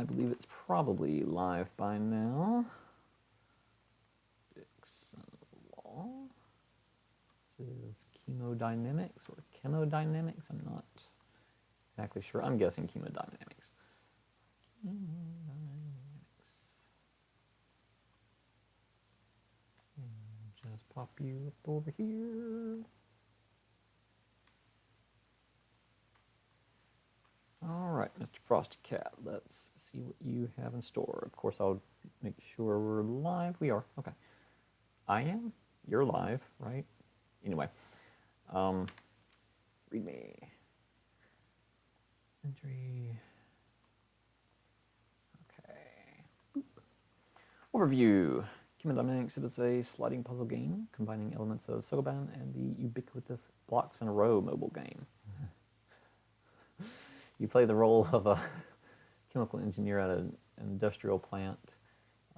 I believe it's probably live by now. Dickson Law. This is Chemodynamics or Chemodynamics. I'm not exactly sure. I'm guessing Chemodynamics. And just pop you up over here. All right, Mr. Frosty Cat, let's see what you have in store. Of course, I'll make sure we're live. We are, okay. I am, you're live, right? Anyway, read me. Entry, okay. Boop. Overview. Chemodynamics is a sliding puzzle game combining elements of Sokoban and the ubiquitous blocks in a row mobile game. You play the role of a chemical engineer at an industrial plant.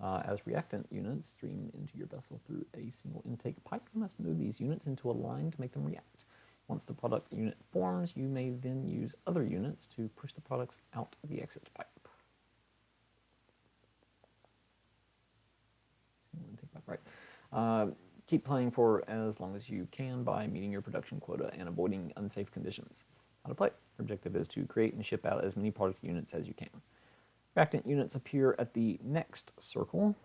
As reactant units stream into your vessel through a single intake pipe, you must move these units into a line to make them react. Once the product unit forms, you may then use other units to push the products out of the exit pipe. Single intake pipe, right. Keep playing for as long as you can by meeting your production quota and avoiding unsafe conditions. How to play. Your objective is to create and ship out as many product units as you can. Reactant units appear at the next circle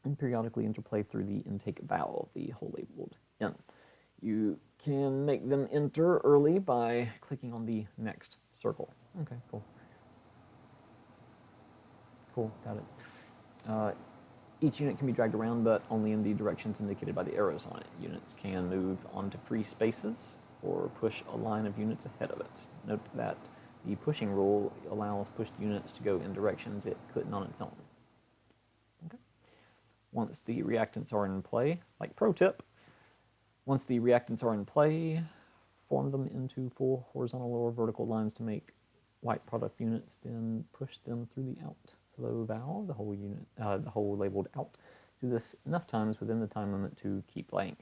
and periodically interplay through the intake valve, the hole labeled N. You can make them enter early by clicking on the next circle. Okay, cool. Cool, got it. Each unit can be dragged around, but only in the directions indicated by the arrows on it. Units can move onto free spaces or push a line of units ahead of it. Note that the pushing rule allows pushed units to go in directions it couldn't on its own. Okay. Once the reactants are in play, like pro tip, once the reactants are in play, form them into full horizontal or vertical lines to make white product units, then push them through the outflow valve, the hole labeled out. Do this enough times within the time limit to keep playing.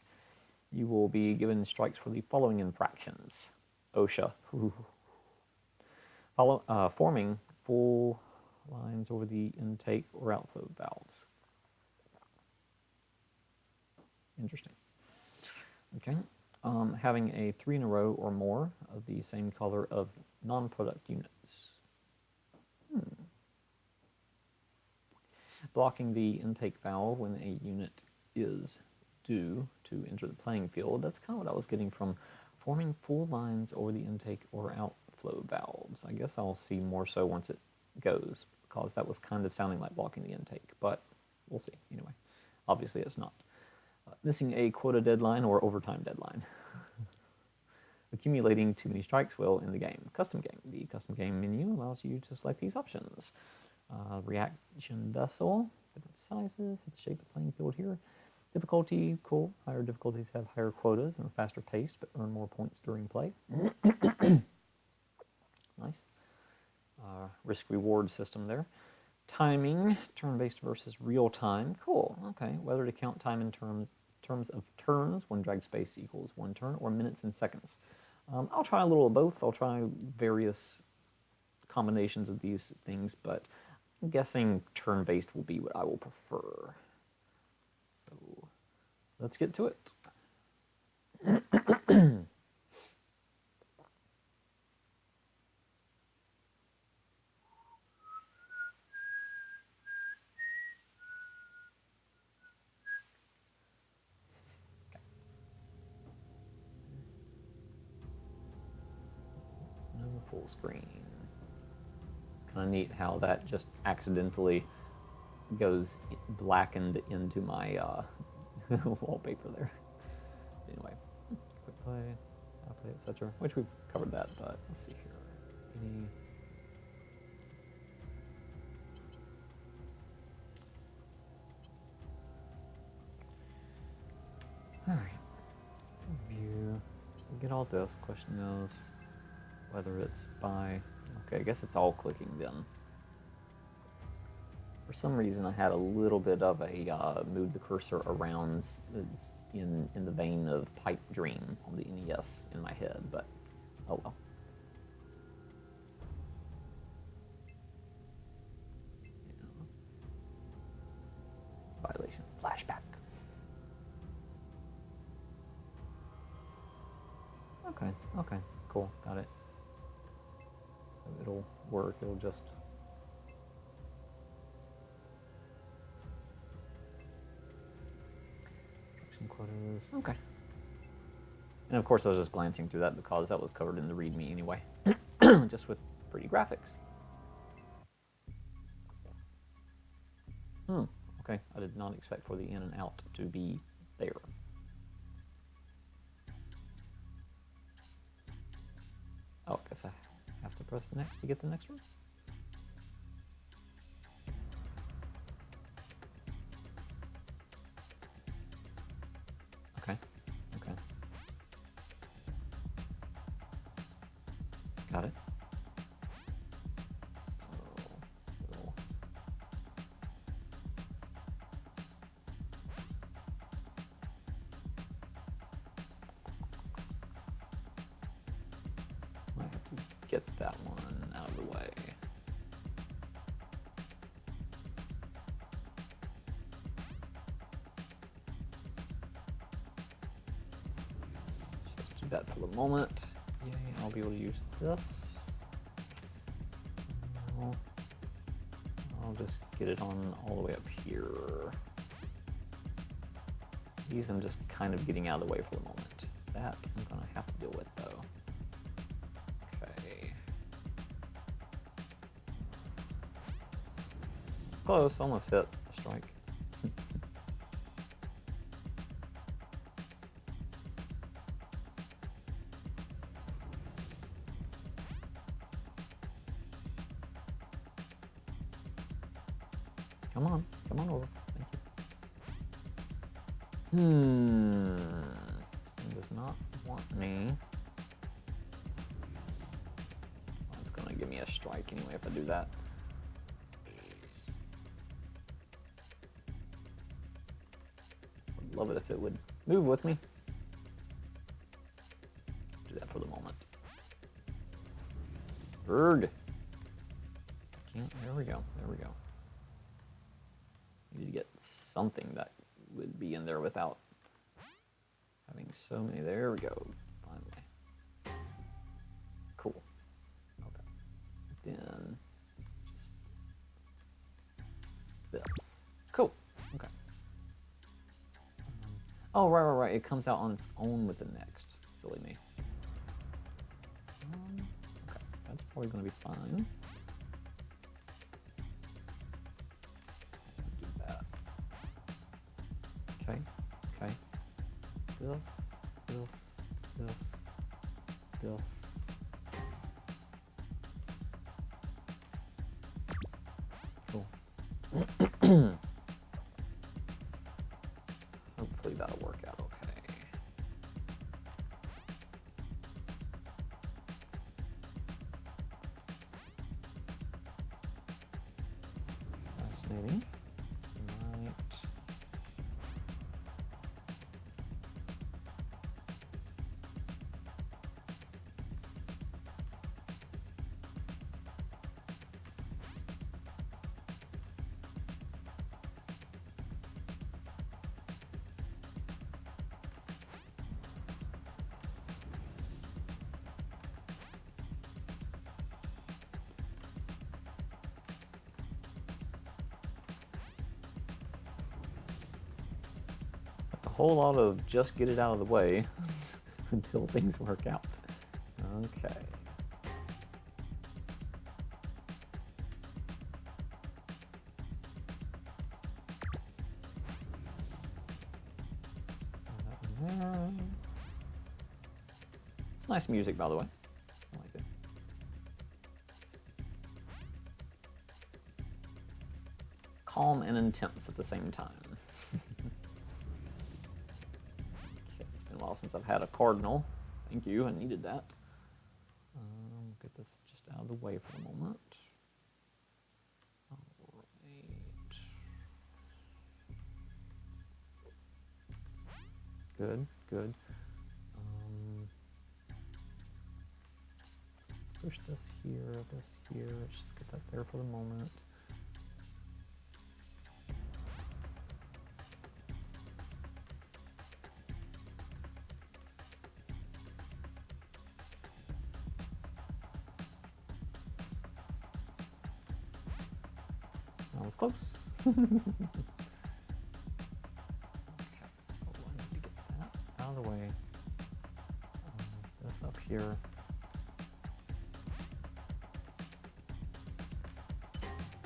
You will be given strikes for the following infractions. OSHA. Forming full lines over the intake or outflow valves. Interesting. Okay. Having a 3 in a row or more of the same color of non-product units. Blocking the intake valve when a unit is due to enter the playing field. That's kind of what I was getting from forming full lines over the intake or outflow valves. I guess I'll see more so once it goes, because that was kind of sounding like blocking the intake, but we'll see. Anyway, obviously it's not. Missing a quota deadline or overtime deadline. Accumulating too many strikes will end the game. Custom game. The custom game menu allows you to select these options. Reaction vessel, different sizes, hit the shape of the playing field here. Difficulty, cool. Higher difficulties have higher quotas and a faster pace, but earn more points during play. Nice. Risk-reward system there. Timing, turn-based versus real-time. Cool, okay. Whether to count time in terms of turns, 1 drag space equals 1 turn, or minutes and seconds. I'll try a little of both. I'll try various combinations of these things, but I'm guessing turn-based will be what I will prefer. So let's get to it. No full screen. Kind of neat how that just accidentally goes blackened into my wallpaper there. Anyway, quick play, play, etc. Which we've covered that, but let's see here. Any all right. View. So get all this. Question is whether it's by. Okay, I guess it's all clicking then. For some reason, I had a little bit of a move the cursor around in the vein of Pipe Dream on the NES in my head, but oh well. Okay, cool, got it. So it'll work, it'll just... Some quotas, okay. And of course I was just glancing through that because that was covered in the README anyway, just with pretty graphics. Okay, I did not expect for the in and out to be there. Oh, I guess I have to press next to get the next one. Okay, okay. Got it. Might have to get that one out of the way. Just do that for the moment. Yay, I'll be able to use this. I'll just get it on all the way up here. These I'm just kind of getting out of the way for the moment. That I'm gonna have to deal with though. Okay. Close, almost hit a strike. Come on over. Thank you. This thing does not want me. Well, it's gonna give me a strike anyway if I do that. I'd love it if it would move with me. Do that for the moment. Erg. There we go. There we go. Need to get something that would be in there without having so many. There we go. Finally. Cool. Okay. Then just this. Cool. Okay. Oh, right. It comes out on its own with the next. Silly me. Okay. That's probably going to be fine. Okay. This. Cool. Hopefully that'll work out okay. Fascinating. Right. A whole lot of just get it out of the way until things work out. Okay. It's nice music, by the way. I like it. Calm and intense at the same time. It's been a while since I've had a cardinal. Thank you, I needed that. Get this just out of the way for the moment. All right. Good. Push this here. Let's just get that there for the moment. That was close. Okay, so I need to get that out of the way. This up here.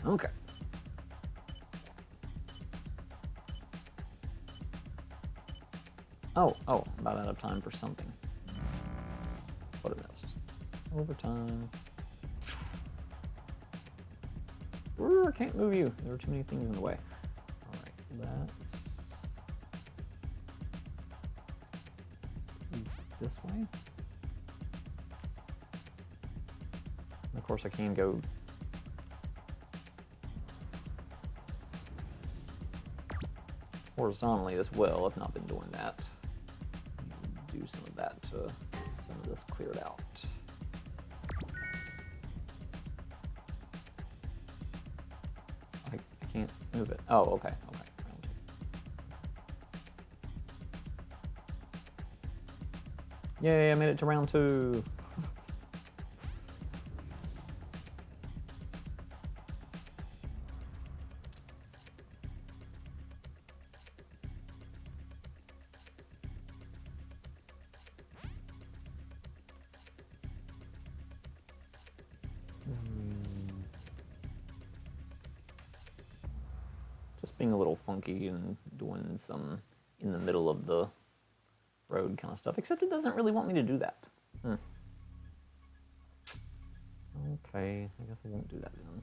Okay. Oh, I'm about out of time for something. What I missed. Overtime. I can't move you. There are too many things in the way. All right, let's this way. And of course, I can go horizontally as well. I've not been doing that. Do some of that to get some of this cleared out. I can't move it. Oh, okay. Yay, I made it to round 2. Just being a little funky and doing some in the middle of the road kind of stuff, except it doesn't really want me to do that. Okay, I guess I won't do that then.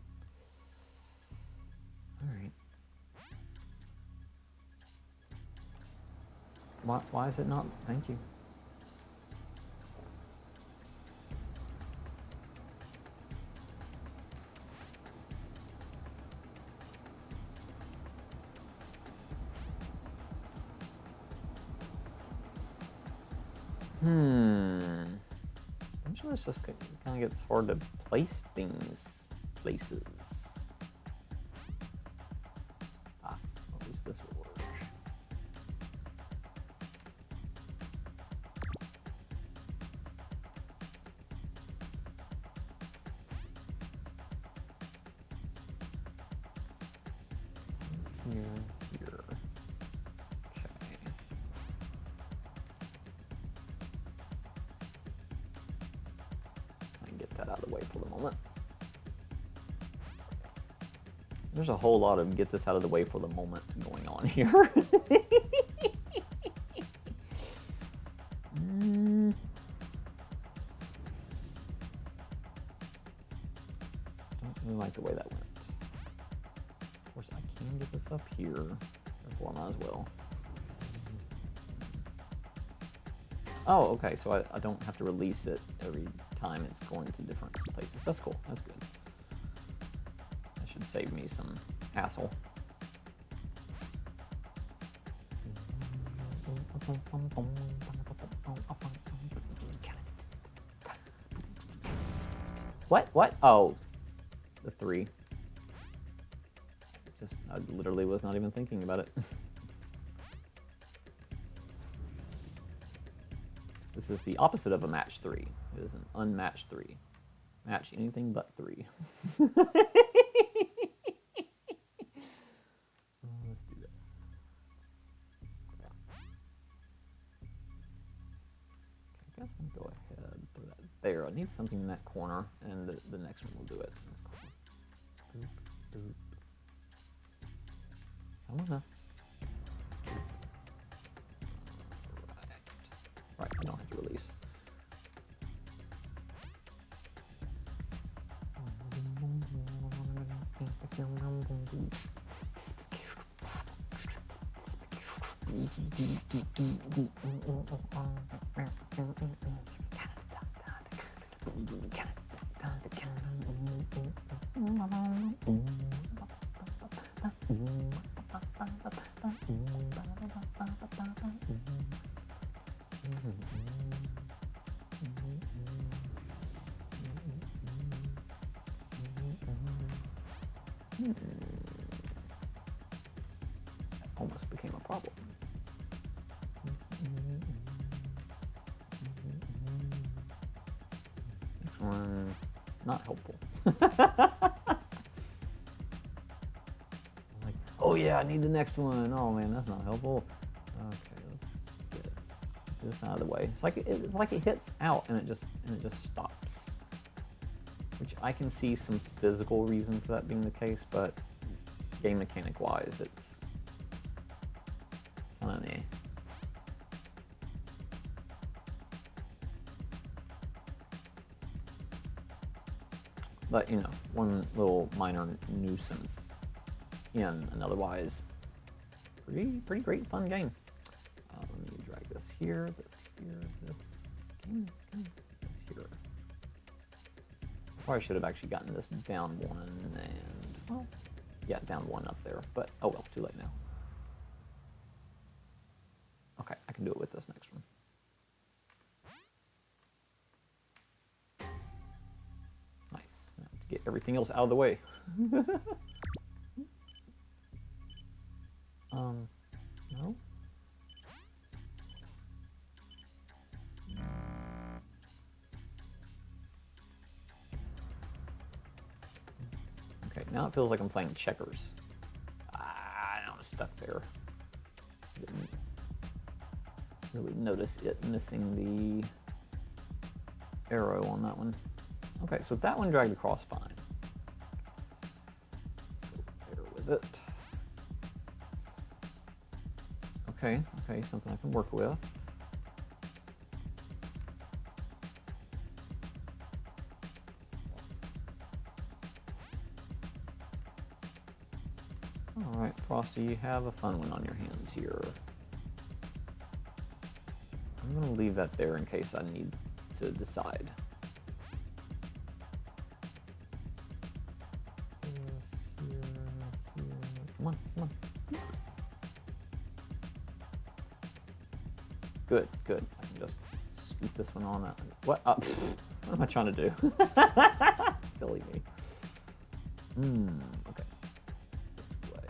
All right. Why is it not? Thank you. Eventually, it's just kind of gets hard to place things places. At least this will work. Here. That out of the way for the moment. There's a whole lot of get this out of the way for the moment going on here. Don't really like the way that went. Of course, I can get this up here, therefore I might as well. Oh, okay, so I don't have to release it every time it's going to different places. That's cool, that's good. That should save me some hassle. What? Oh, the 3. I literally was not even thinking about it. This is the opposite of a match 3. It is an unmatched 3. Match anything but 3. Let's do this. Okay, I guess I'll go ahead and throw that there. I need something in that corner, and the next one will do it. That's cool. Boop, boop. Come on now. Right, I don't have to release. Almost became a problem. Next one, not helpful. Oh yeah, I need the next one. Oh man, that's not helpful. Okay, let's get this out of the way. It's like it hits out and it just stops. Which I can see some physical reason for that being the case, but game mechanic wise, it's kind of eh. But you know, one little minor nuisance in an otherwise pretty great fun game. Let me drag this here, this here. Probably should have actually gotten this down one and, well, yeah, down one up there, but oh well, too late now. Okay, I can do it with this next one. Nice. Now to get everything else out of the way. No. Okay, now it feels like I'm playing checkers. I'm stuck there. Didn't really notice it missing the arrow on that one. Okay, so that one dragged across fine. So bear with it. Okay, something I can work with. All right, Frosty, you have a fun one on your hands here. I'm gonna leave that there in case I need to decide. Come on, come on. Good. I can just scoop this one on. What am I trying to do? Silly me. Okay. This way.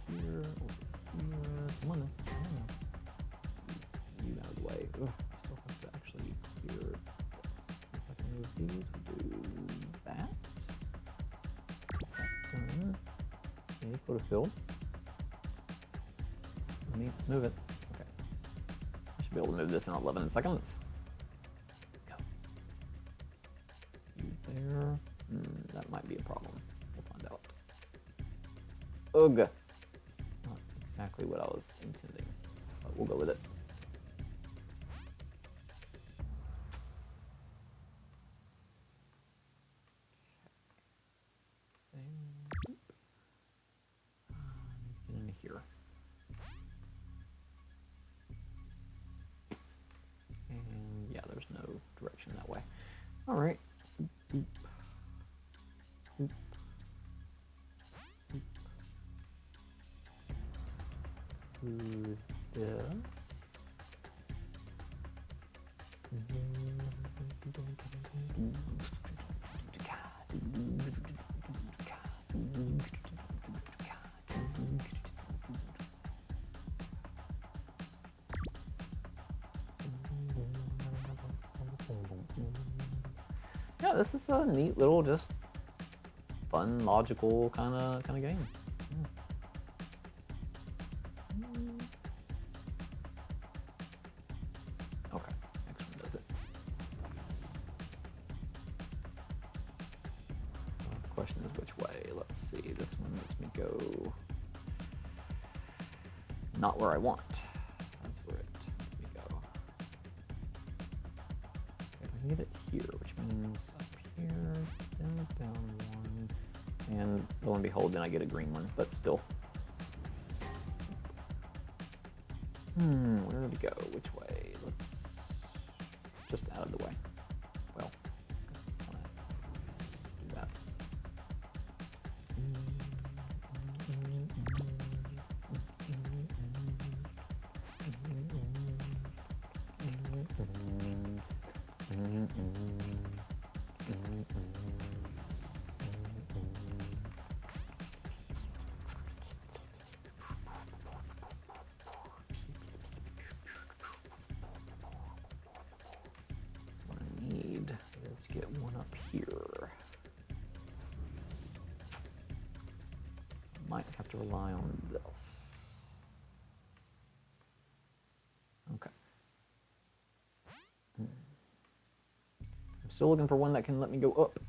Here. Come on now. You out of the way. Ugh, I still have to actually clear this. If I can move these, we do that. Done. Okay, put a fill. Let me move it. Okay. I should be able to move this in 11 seconds. Go. You there. That might be a problem. We'll find out. Ugh. Not exactly what I was intending, but we'll go with it. Get into here. And yeah, there's no direction that way. All right. Boop. Boop. Boop. Do this. Yeah, this is a neat little, just fun, logical kind of game. Okay, next one does it. The question is which way. Let's see. This one lets me go not where I want. That's where it lets me go. Okay, I can get it here, which means up here, down one, and lo and behold, then I get a green one, but still. Where did it go? Which way? Let's just out of the way. Well, I want to do that. What I need is get one up here. I on this? Okay. I'm still looking for one that can let me go up.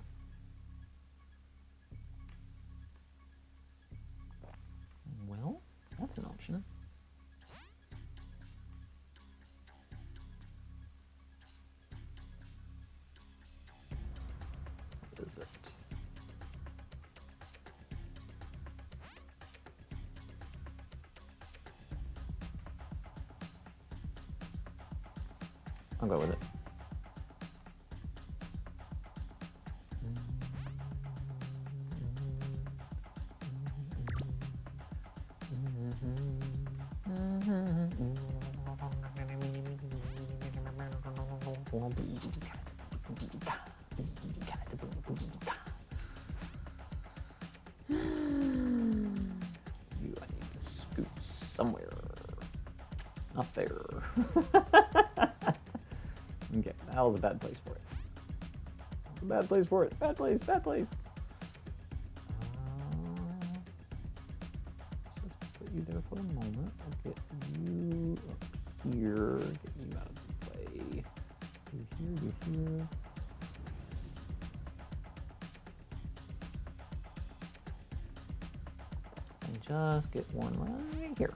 Well, that's an option. What is it? I'll go with it. You, I need to scoot somewhere. Not there. Okay, that was a bad place for it. Bad place for it. Bad place, bad place. Let's just put you there for a moment. I'll get you up here. Get you out of the way. You here, you here. And just get one right here.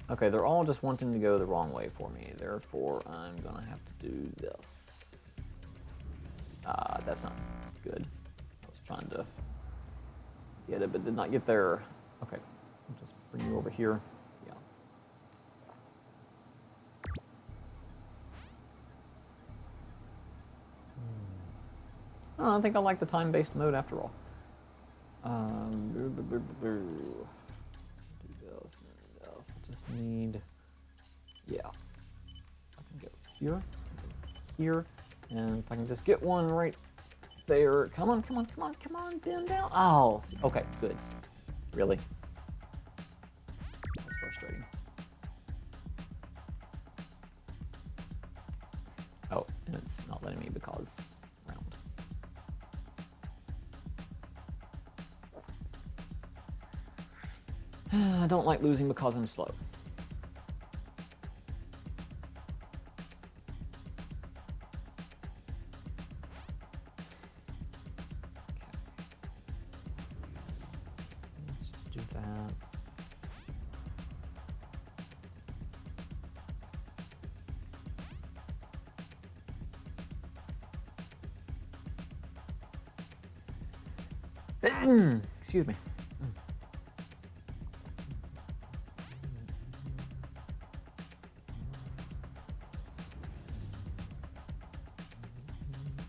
Okay, they're all just wanting to go the wrong way for me. Therefore, I'm gonna have to do this. That's not good. I was trying to get it, but did not get there. Okay, I'll just bring you over here. Yeah. Oh, I think I like the time-based mode after all. Do this and this. I just need, yeah. I can go here, here, and if I can just get one right there. Come on, come on, come on, come on, bend down. Oh, okay, good. Really? That's frustrating. Oh, and it's not letting me because round. I don't like losing because I'm slow. Excuse me.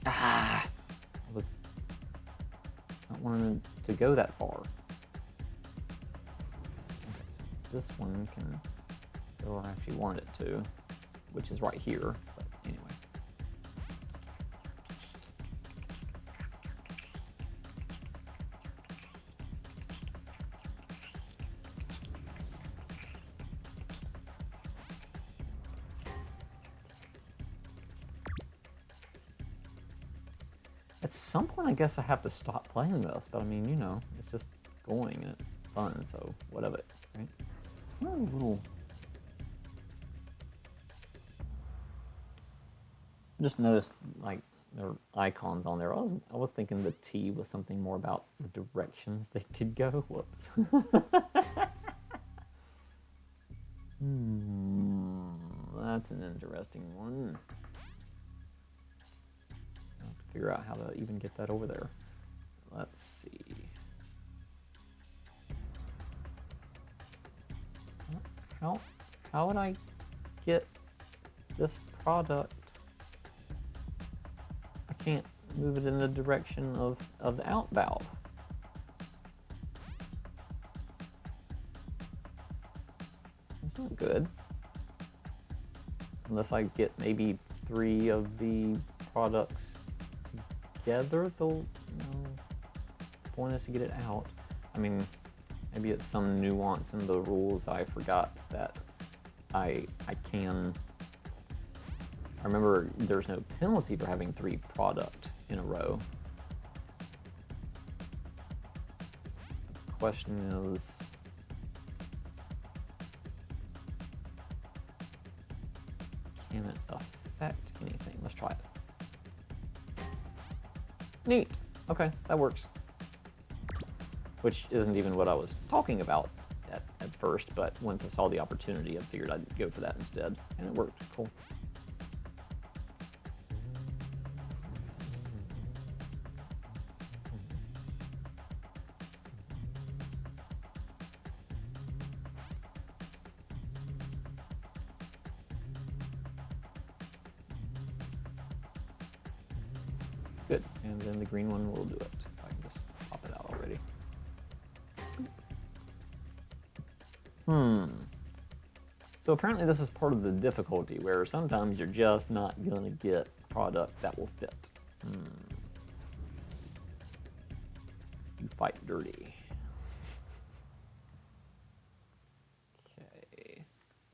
I was not wanting to go that far. Okay, this one can go where I actually wanted it to, which is right here, but anyway. At some point, I guess I have to stop playing this, but I mean, you know, it's just going and it's fun, so what of it, right? What a little... Just noticed, like, there are icons on there. I was thinking the T was something more about the directions they could go. Whoops. That's an interesting one. Figure out how to even get that over there. Let's see. How would I get this product? I can't move it in the direction of the out valve. That's not good. unless I get maybe 3 of the products together, the point is to get it out. I mean, maybe it's some nuance in the rules I forgot that I can. I remember there's no penalty for having 3 product in a row. The question is, can it affect anything? Let's try it. Neat. Okay, that works. Which isn't even what I was talking about at first, but once I saw the opportunity, I figured I'd go for that instead, and it worked. Cool. Good, and then the green one will do it. If I can just pop it out already. So apparently this is part of the difficulty, where sometimes you're just not gonna get a product that will fit. You fight dirty. Okay.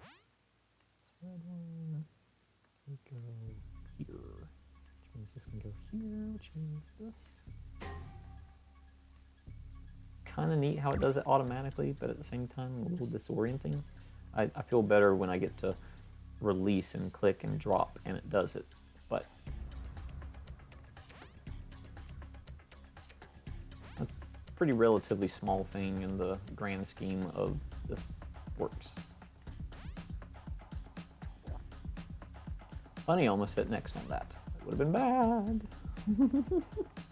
So red one, we go here. Which means this can go here, which means this. Kind of neat how it does it automatically, but at the same time a little disorienting. I feel better when I get to release and click and drop and it does it, but that's a pretty relatively small thing in the grand scheme of this works. Funny, almost hit next on that. It would have been bad.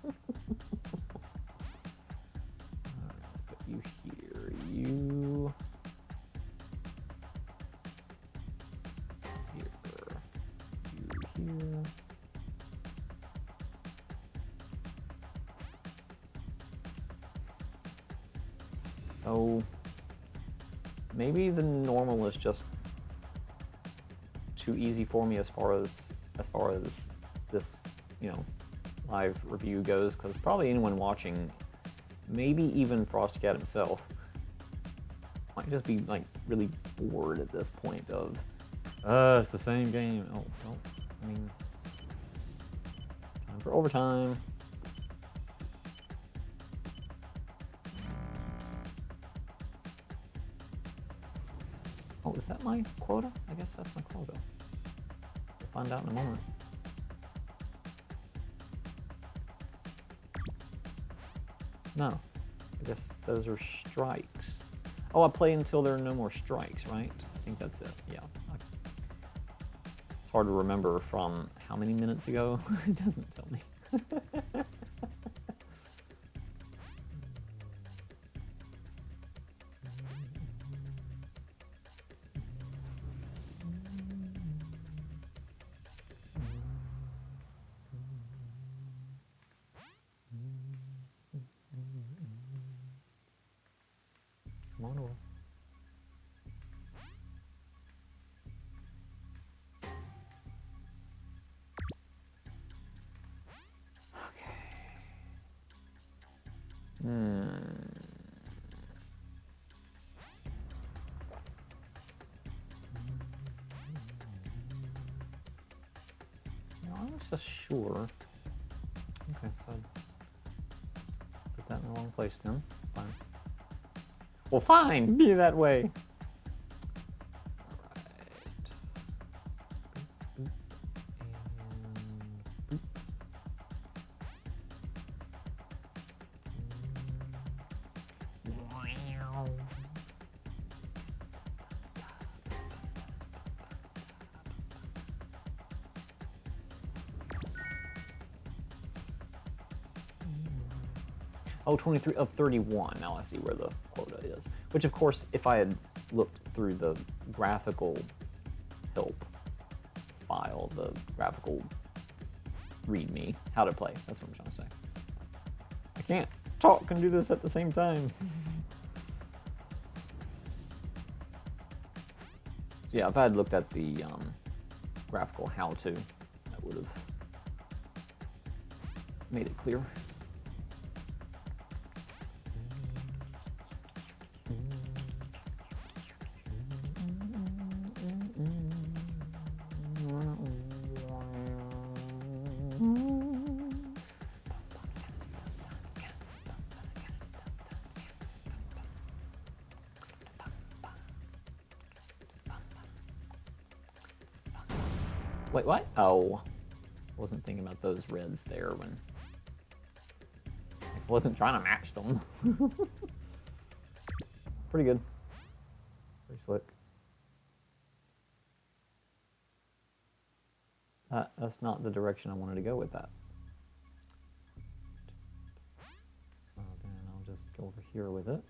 Let's put you here. You here. You here. So maybe the normal is just too easy for me as far as this, live review goes, because probably anyone watching, maybe even FrostCat himself, might just be like really bored at this point of, it's the same game. Oh, well, I mean, time for overtime. Oh, is that my quota? I guess that's my quota. We'll find out in a moment. No, I guess those are strikes. Oh, I play until there are no more strikes, right? I think that's it, yeah. It's hard to remember from how many minutes ago? It doesn't tell me. Come on over. Okay. No, I was just sure. Okay, so put that in the wrong place then. Fine. Well, fine, be that way. All right. Boop, boop, and boop. Wow. Oh, 23 of 31. Now I see where the quota is. Which, of course, if I had looked through the graphical help file, the graphical readme, how to play, that's what I'm trying to say. I can't talk and do this at the same time. So yeah, if I had looked at the graphical how-to that would have made it clear. Wait, what? Oh, wasn't thinking about those reds there when I wasn't trying to match them. Pretty good. Pretty slick. That's not the direction I wanted to go with that. So then I'll just go over here with it.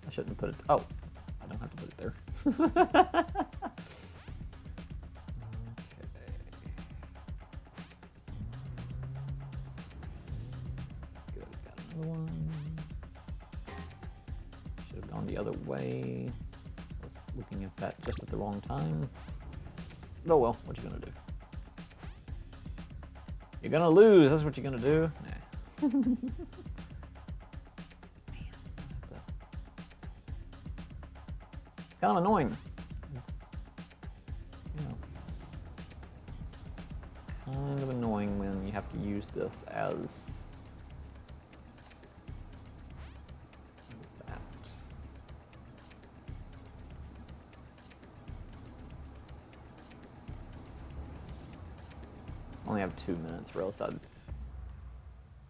I shouldn't have put it. Oh, I don't have to put it there. Good, got another one. Should have gone the other way. I was looking at that just at the wrong time. Oh well, what you gonna do? You're gonna lose, that's what you're gonna do. Nah. Kind of annoying. It's, you know, kind of annoying when you have to use this as that. Only have 2 minutes, or else I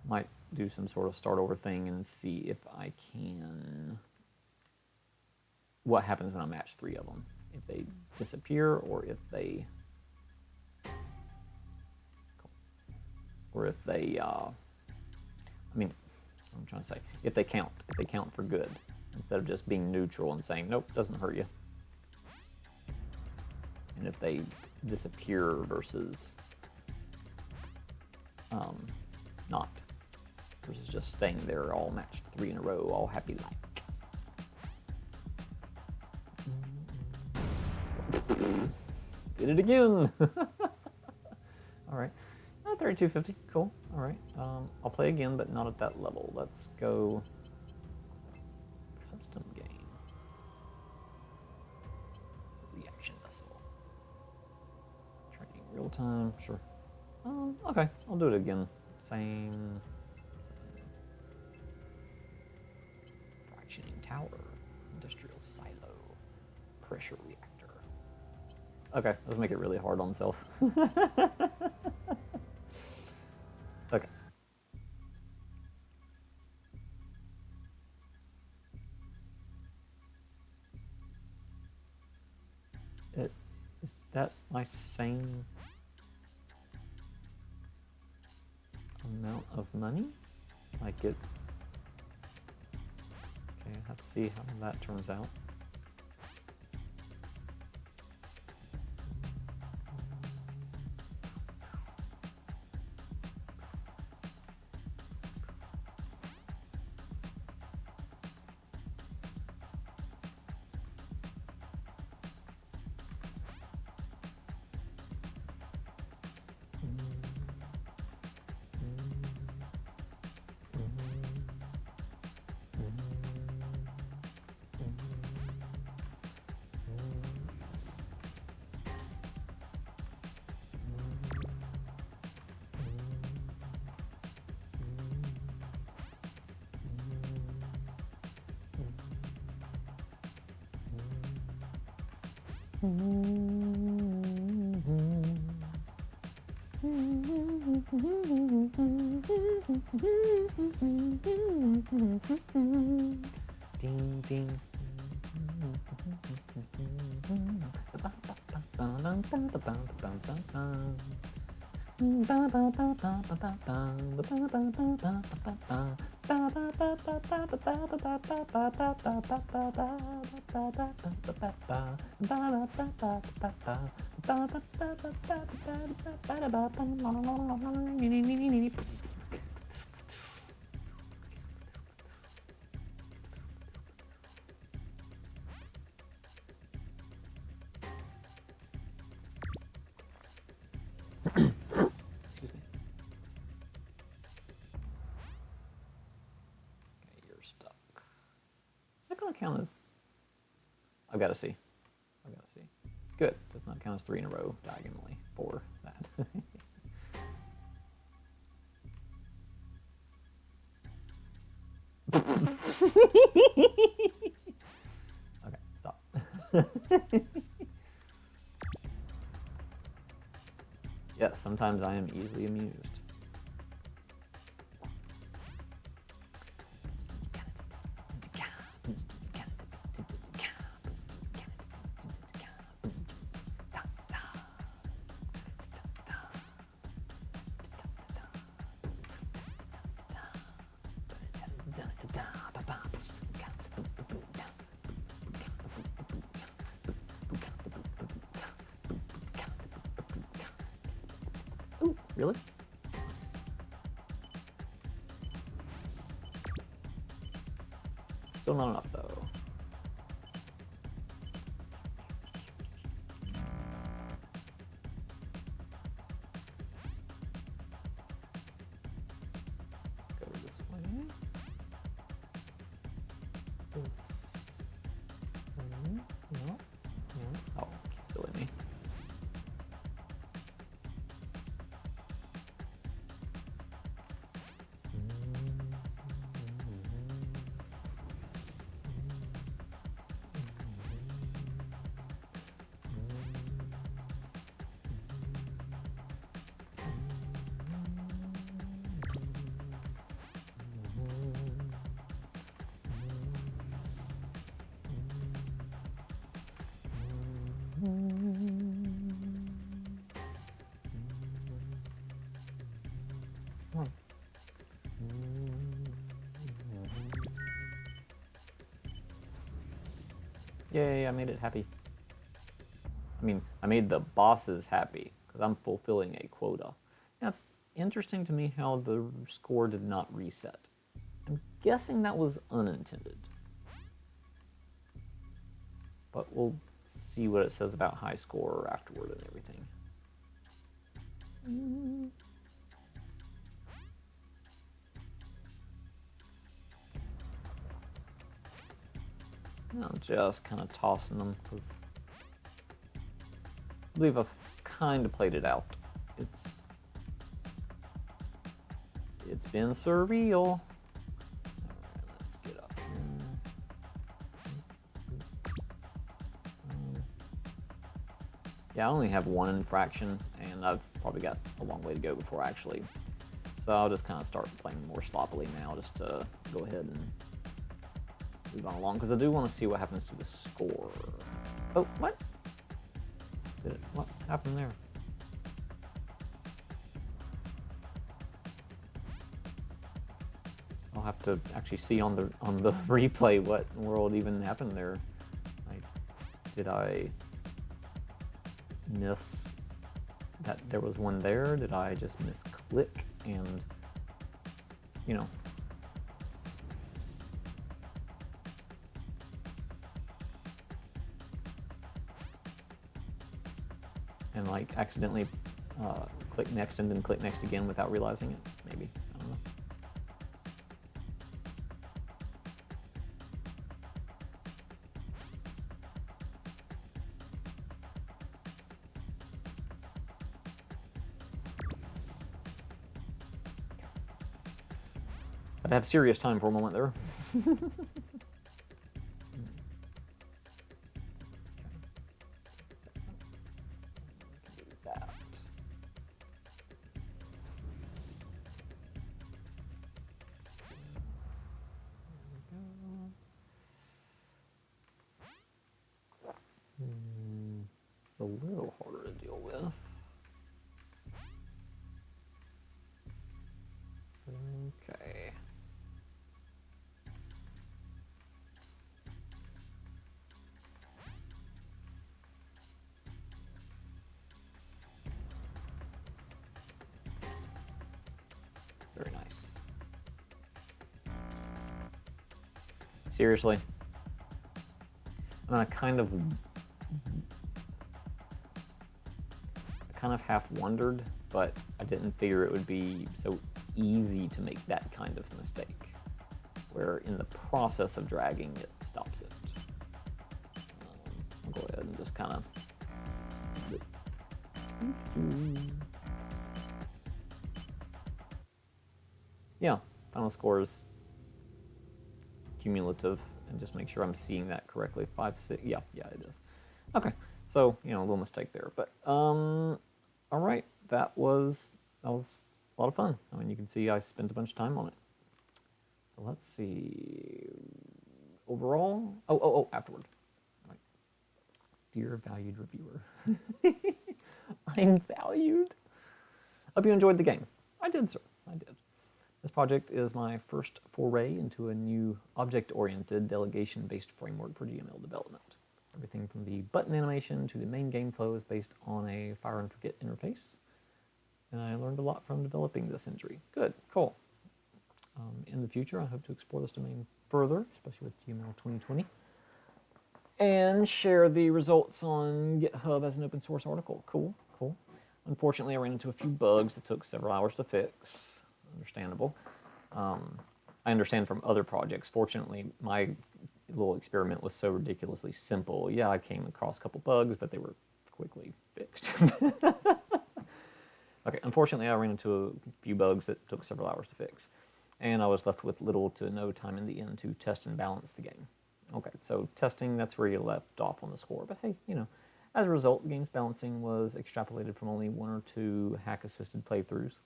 might do some sort of start over thing and see if I can. What happens when I match 3 of them? If they disappear, or if they, I mean, what I'm trying to say, if they count for good, instead of just being neutral and saying, nope, doesn't hurt you. And if they disappear versus not, versus just staying there all matched 3 in a row, all happy like. Did it again. All right, 3250, cool. All right, I'll play again, but not at that level. Let's go custom game. Reaction vessel. Training real time, sure. Okay, I'll do it again. Same. Fractioning tower, industrial silo, pressure reactor. Okay, let's make it really hard on self. Okay. Is that my same amount of money? Like it's... Okay, I have to see how that turns out. Ding ding. Excuse me. Okay, you're stuck. Is that going to count as... I've got to see. I've got to see. Good. Does not count as 3 in a row diagonally for that. Okay, stop. Yes, sometimes I am easily amused. Ooh, really? Still not enough, though. Go this way. This way. No. No. Oh, still in me. Yay, I made it happy. I mean, I made the bosses happy because I'm fulfilling a quota. That's interesting to me how the score did not reset. I'm guessing that was unintended. But we'll see what it says about high score afterward and everything. I'm just kind of tossing them because I believe I've kind of played it out. It's been surreal. Alright, let's get up here. Yeah, I only have 1 infraction, and I've probably got a long way to go before actually. So I'll just kind of start playing more sloppily now, just to go ahead and move on along, because I do want to see what happens to the score. Oh, what? What happened there? I'll have to actually see on the replay what in the world even happened there. Like, did I miss that there was one there? Did I just misclick and, you know, and like accidentally click next and then click next again without realizing it? Maybe. I don't know. I'd have serious time for a moment there. Seriously? I mean, I kind of half wondered, but I didn't figure it would be so easy to make that kind of mistake, where in the process of dragging it stops it. I'll go ahead and just kind of... Yeah, final score is cumulative, and just make sure I'm seeing that correctly. 5, 6, yeah, it is. Okay, so, you know, a little mistake there, but, all right, that was a lot of fun. I mean, you can see I spent a bunch of time on it. So let's see, overall, afterward. Right. Dear valued reviewer, I'm valued. Hope you enjoyed the game. I did, sir, I did. This project is my first foray into a new object-oriented, delegation-based framework for GML development. Everything from the button animation to the main game flow is based on a fire and forget interface. And I learned a lot from developing this entry. Good, cool. In the future, I hope to explore this domain further, especially with GML 2020, and share the results on GitHub as an open source article. Cool, cool. Unfortunately, I ran into a few bugs that took several hours to fix. Understandable. I understand from other projects. Fortunately, my little experiment was so ridiculously simple. Yeah, I came across a couple bugs, but they were quickly fixed. Okay, unfortunately, I ran into a few bugs that took several hours to fix, and I was left with little to no time in the end to test and balance the game. Okay, so testing, that's where you left off on the score, but hey, you know, as a result, the game's balancing was extrapolated from only 1 or 2 hack-assisted playthroughs.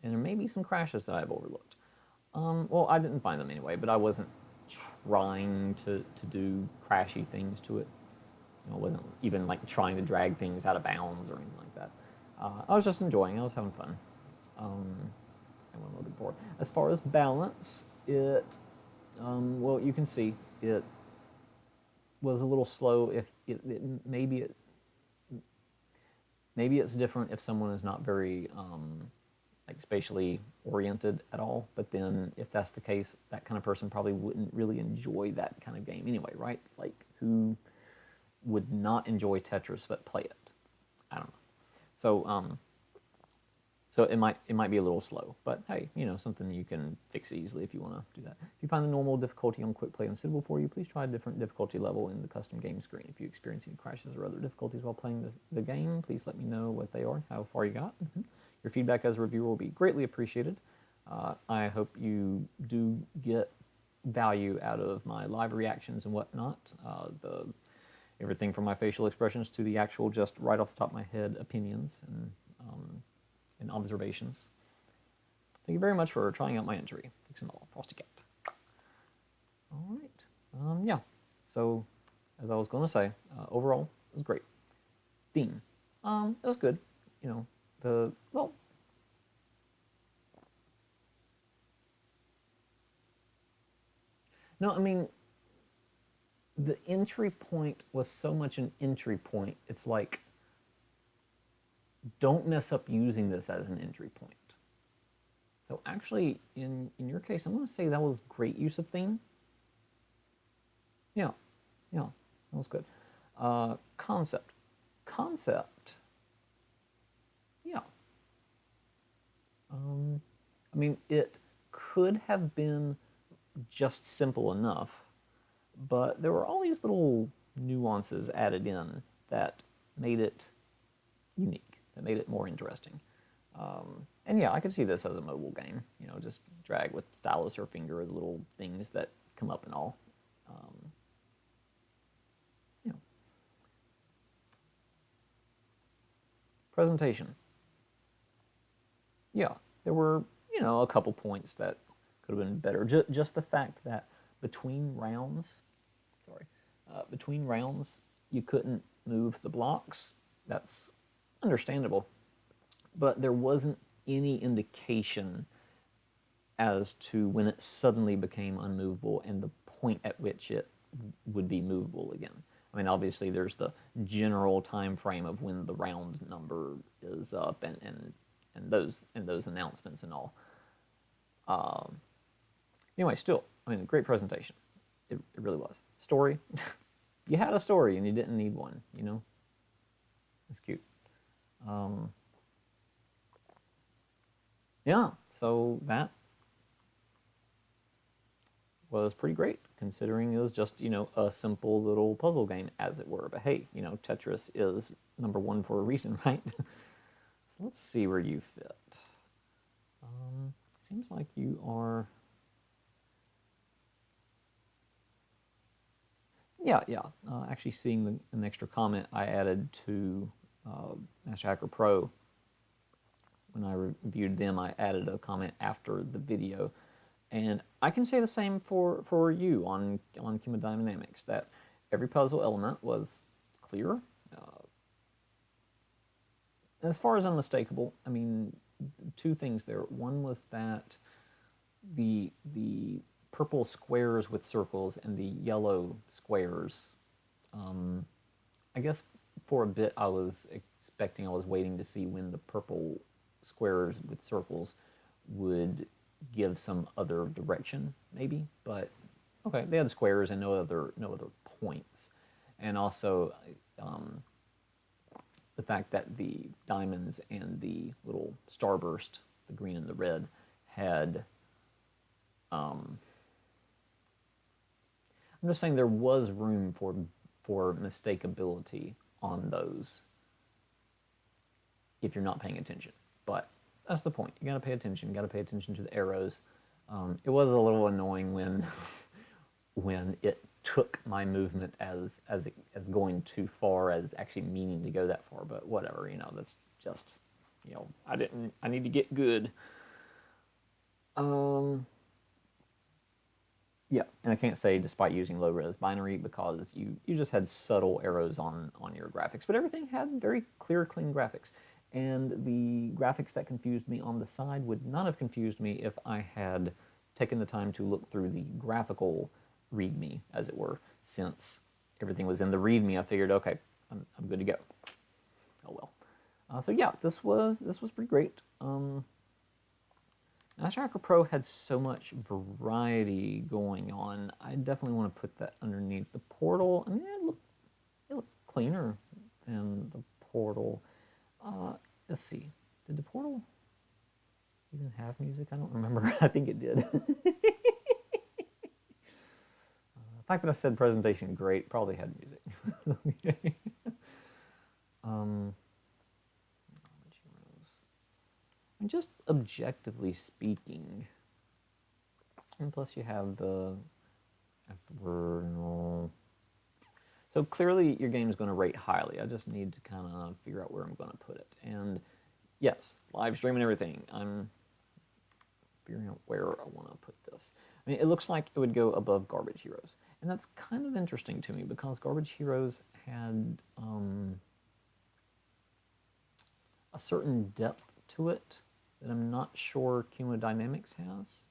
And there may be some crashes that I've overlooked. Well, I didn't find them anyway, but I wasn't trying to do crashy things to it. You know, I wasn't even like trying to drag things out of bounds or anything like that. I was just enjoying it. I was having fun. And I'm looking forward. As far as balance, it, well, you can see it was a little slow. If maybe it's different if someone is not very like spatially oriented at all, but then if that's the case, that kind of person probably wouldn't really enjoy that kind of game anyway, right? Like, who would not enjoy Tetris but play it? I don't know. So, so it might be a little slow, but hey, you know, something you can fix easily if you want to do that. If you find the normal difficulty on Quick Play unsuitable for you, please try a different difficulty level in the custom game screen. If you experience any crashes or other difficulties while playing the game, please let me know what they are, how far you got. Your feedback as a reviewer will be greatly appreciated. I hope you do get value out of my live reactions and whatnot. Everything from my facial expressions to the actual just right off the top of my head opinions and observations. Thank you very much for trying out my entry. Dickson Law, Frosty Cat. All right. Yeah. So, as I was going to say, overall, it was great. Theme. It was good. You know, no, I mean, the entry point was so much an entry point. It's like, don't mess up using this as an entry point. So actually, in your case, I'm going to say that was great use of theme. Yeah, that was good. Concept. Yeah. I mean, it could have been just simple enough, but there were all these little nuances added in that made it unique, that made it more interesting. And yeah, I could see this as a mobile game, you know, just drag with stylus or finger the little things that come up and all. You know. Presentation. Yeah, there were, you know, a couple points that could have been better. Just the fact that between rounds, you couldn't move the blocks. That's understandable. But there wasn't any indication as to when it suddenly became unmovable and the point at which it would be movable again. I mean, obviously, there's the general time frame of when the round number is up and those announcements and all. Anyway, still, I mean, great presentation. It really was. Story. You had a story and you didn't need one, you know? It's cute. Yeah, so that was pretty great, considering it was just, you know, a simple little puzzle game, as it were. But hey, you know, Tetris is #1 for a reason, right? So let's see where you fit. Seems like you are... Yeah. Actually, seeing an extra comment I added to Master Hacker Pro, when I reviewed them, I added a comment after the video. And I can say the same for you on Chemodynamics, that every puzzle element was clear. As far as unmistakable, I mean, two things there. One was that the purple squares with circles and the yellow squares, I guess for a bit I was waiting to see when the purple squares with circles would give some other direction, maybe. But okay, they had squares and no other points. And also the fact that the diamonds and the little starburst, the green and the red, had I'm just saying there was room for mistakability on those if you're not paying attention. But that's the point. You got to pay attention. You got to pay attention to the arrows. It was a little annoying when it took my movement as going too far, as actually meaning to go that far. But whatever, you know, that's just, you know, I need to get good. Yeah, and I can't say despite using low-res binary, because you just had subtle arrows on your graphics, but everything had very clear, clean graphics. And the graphics that confused me on the side would not have confused me if I had taken the time to look through the graphical README, as it were. Since everything was in the README, I figured, okay, I'm good to go. Oh well. So yeah, this was pretty great. Master Hacker Pro had so much variety going on. I definitely want to put that underneath the Portal. I mean, it looked cleaner than the Portal. Let's see. Did the Portal even have music? I don't remember. I think it did. The fact that I said presentation great probably had music. And just objectively speaking, and plus you have the afterward. So clearly your game is going to rate highly. I just need to kind of figure out where I'm going to put it. And yes, live stream and everything. I'm figuring out where I want to put this. I mean, it looks like it would go above Garbage Heroes. And that's kind of interesting to me, because Garbage Heroes had a certain depth to it that I'm not sure Chemodynamics has.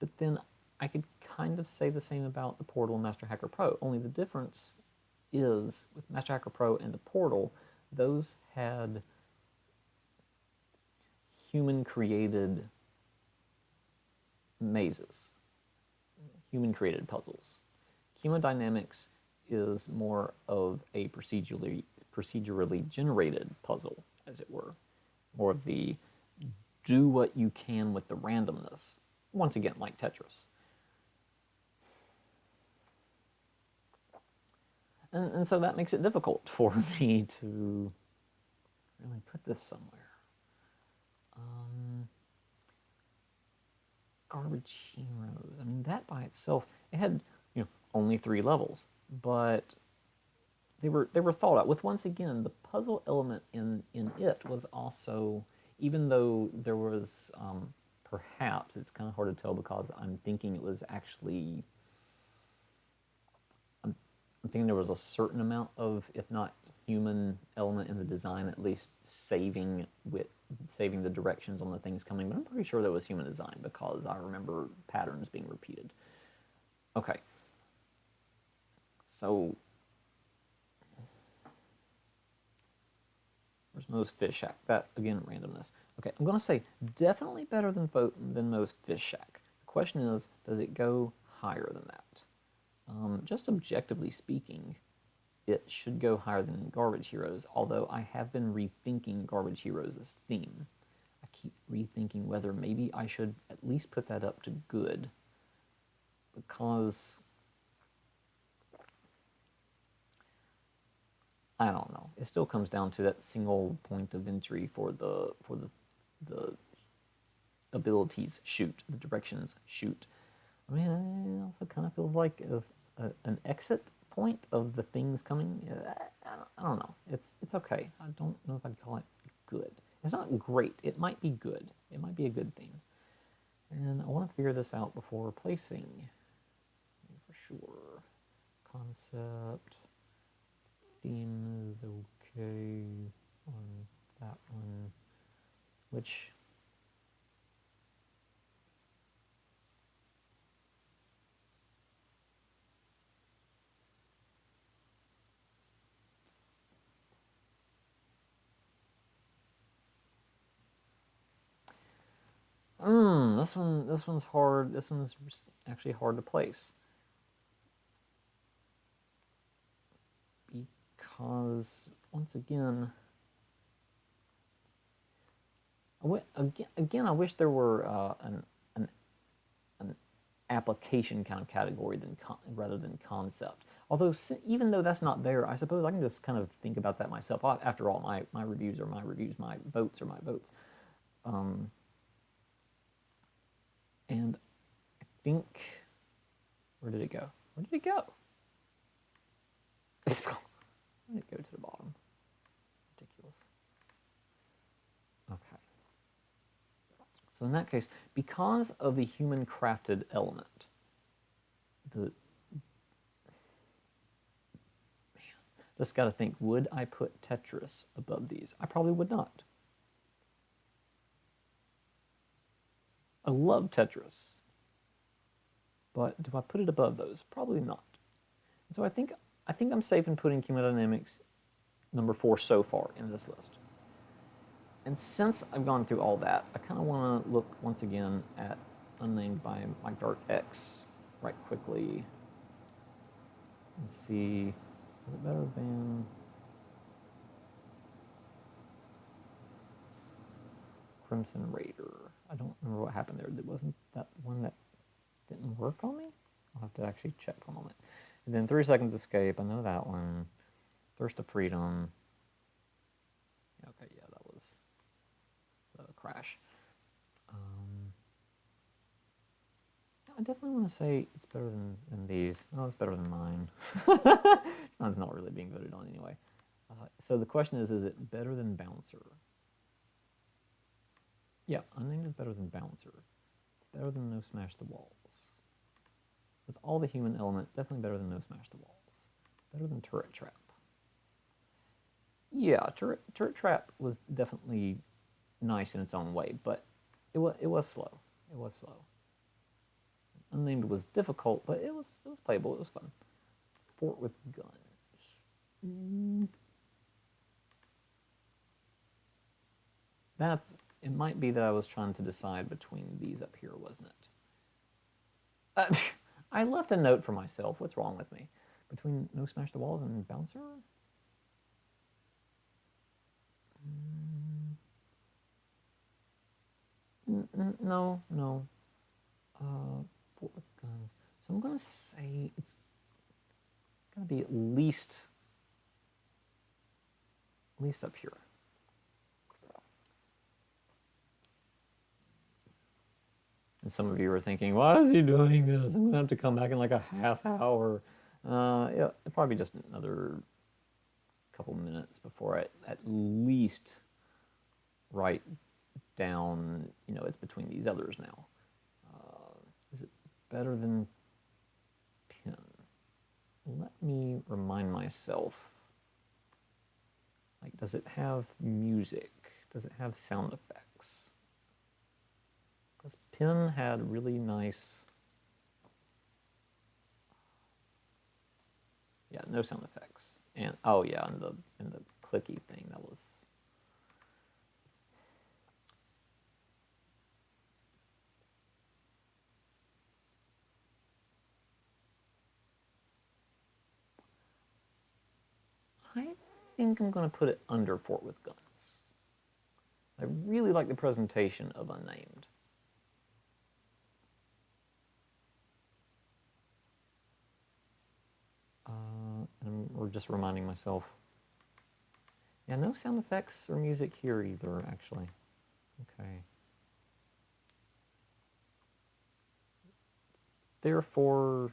But then I could kind of say the same about the Portal and Master Hacker Pro, only the difference is with Master Hacker Pro and the Portal, those had human-created mazes, human-created puzzles. Chemodynamics is more of a procedurally generated puzzle, as it were. More of the do what you can with the randomness. Once again, like Tetris. And so that makes it difficult for me to really put this somewhere. Garbage Heroes. I mean, that by itself, it had, you know, only 3 levels, but they were thought out. With, once again, the puzzle element in it was also, even though there was perhaps, it's kind of hard to tell because I'm thinking it was actually, I'm thinking there was a certain amount of, if not human element in the design, at least saving the directions on the things coming, but I'm pretty sure that was human design because I remember patterns being repeated. Okay. So there's Moe's Fish Shack. That, again, randomness. Okay, I'm going to say definitely better than Moe's Fish Shack. The question is, does it go higher than that? Just objectively speaking, it should go higher than Garbage Heroes, although I have been rethinking Garbage Heroes' theme. I keep rethinking whether maybe I should at least put that up to good, because I don't know. It still comes down to that single point of entry for the abilities shoot, the directions shoot. I mean, it also kind of feels like an exit point of the things coming. I don't know. It's okay. I don't know if I'd call it good. It's not great. It might be good. It might be a good thing. And I want to figure this out before replacing, for sure. Concept, theme is okay on that one, which this one's hard. This one's actually hard to place. Because once again, I wish there were an application kind of category rather than concept. Although even though that's not there, I suppose I can just kind of think about that myself. After all, my reviews are my reviews, my votes are my votes. And I think, where did it go? Where did it go? Where did it go to the bottom? Ridiculous. Okay. So in that case, because of the human-crafted element, just got to think, would I put Tetris above these? I probably would not. I love Tetris, but do I put it above those? Probably not. And so I think I'm safe in putting Chemodynamics number 4 so far in this list. And since I've gone through all that, I kind of want to look once again at Unnamed by Mike Dart X right quickly and see, is it better than Crimson Raider? I don't remember what happened there. Wasn't that one that didn't work on me? I'll have to actually check for a moment. And then 3 Seconds Escape, I know that one. Thirst of Freedom. Okay, yeah, that was the Crash. I definitely want to say it's better than these. Oh, it's better than mine. Mine's not really being voted on anyway. So the question is it better than Bouncer? Yeah, Unnamed is better than Bouncer. It's better than No Smash the Walls. With all the human element, definitely better than No Smash the Walls. Better than Turret Trap. Yeah, Turret Trap was definitely nice in its own way, but it was slow. It was slow. Unnamed was difficult, but it was playable. It was fun. Fort with Guns. It might be that I was trying to decide between these up here, wasn't it? I left a note for myself. What's wrong with me? Between No Smash the Walls and Bouncer? No. Fort with Guns. So I'm going to say it's going to be at least up here. And some of you are thinking, why is he doing this? I'm going to have to come back in like a half hour. Yeah, it'll probably be just another couple minutes before I at least write down, it's between these others now. Is it better than Pin? Let me remind myself. Like, does it have music? Does it have sound effects? Because Pin had really nice... Yeah, no sound effects. And, oh yeah, and the clicky thing, that was... think I'm going to put it under Fort with Guns. I really like the presentation of Unnamed. Or just reminding myself. Yeah, no sound effects or music here either, actually. Okay. Therefore,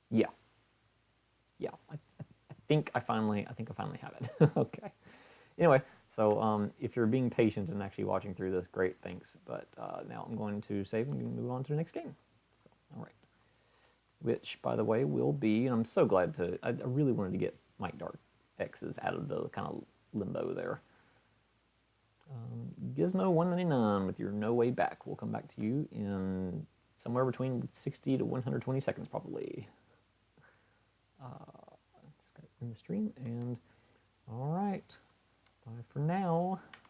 yeah, I think I finally have it. Okay. Anyway, so if you're being patient and actually watching through this, great, thanks. But now I'm going to save and move on to the next game. So, all right. Which, by the way, will be, and I'm so glad to, I really wanted to get Mike Dark X's out of the kind of limbo there. Gizmo 199 with your No Way Back. We'll come back to you in somewhere between 60 to 120 seconds, probably. In the stream, and all right, bye for now.